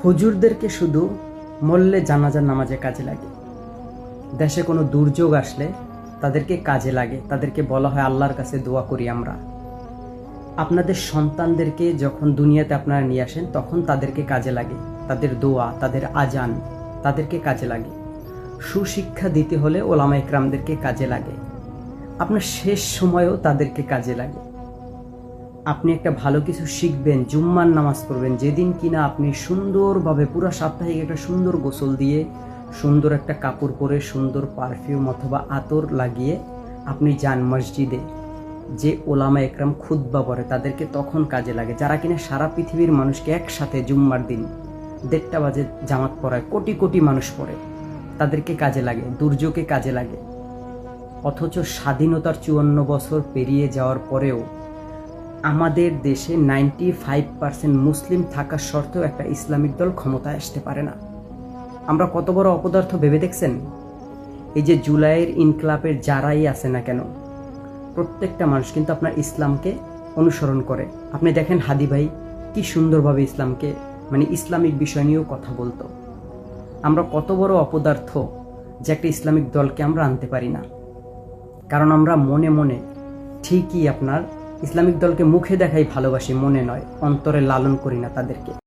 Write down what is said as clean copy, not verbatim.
হুজুরদেরকে শুধু মরলে জানাজার নামাজে কাজে লাগে, দেশে কোনো দুর্যোগ আসলে তাদেরকে কাজে লাগে, তাদেরকে বলা হয় আল্লাহর কাছে দোয়া করি আমরা। আপনাদের সন্তানদেরকে যখন দুনিয়াতে আপনারা নিয়ে আসেন তখন তাদেরকে কাজে লাগে, তাদের দোয়া, তাদের আজান তাদেরকে কাজে লাগে। সুশিক্ষা দিতে হলে ওলামা ইকরামদেরকে কাজে লাগে, আপনার শেষ সময়েও তাদেরকে কাজে লাগে। আপনি একটা ভালো কিছু শিখবেন, জুম্মার নামাজ পড়বেন, যেদিন কিনা আপনি সুন্দরভাবে পুরো সাপ্তাহিক একটা সুন্দর গোসল দিয়ে, সুন্দর একটা কাপড় পরে, সুন্দর পারফিউম অথবা আতর লাগিয়ে আপনি যান মসজিদে, যে ওলামা একরাম খুতবা পড়ে তাদেরকে তখন কাজে লাগে। যারা কিনা সারা পৃথিবীর মানুষকে একসাথে জুম্মার দিন 1:30 বাজে জামাত পড়ায়, কোটি কোটি মানুষ পড়ে, তাদেরকে কাজে লাগে, দুর্যোগে কাজে লাগে। অথচ স্বাধীনতার 54 বছর পেরিয়ে যাওয়ার পরেও আমাদের দেশে 95% মুসলিম থাকা সত্ত্বেও একটা ইসলামিক দল ক্ষমতায় আসতে পারে না। আমরা কত বড় অপদার্থ ভেবে দেখছেন? এই যে জুলাইয়ের ইনকলাবের যারাই আছে না কেন, প্রত্যেকটা মানুষ কিন্তু আপনার ইসলামকে অনুসরণ করে। আপনি দেখেন হাদি ভাই কি সুন্দরভাবে ইসলামকে, মানে ইসলামিক বিষয় নিয়েও কথা বলতো। আমরা কত বড় অপদার্থ যে একটা ইসলামিক দলকে আমরা আনতে পারি না, কারণ আমরা মনে মনে ঠিকই আপনার ইসলামিক দলকে মুখে দেখাই ভালোবাসি, মনে নয়, অন্তরে লালন করি না তাদেরকে।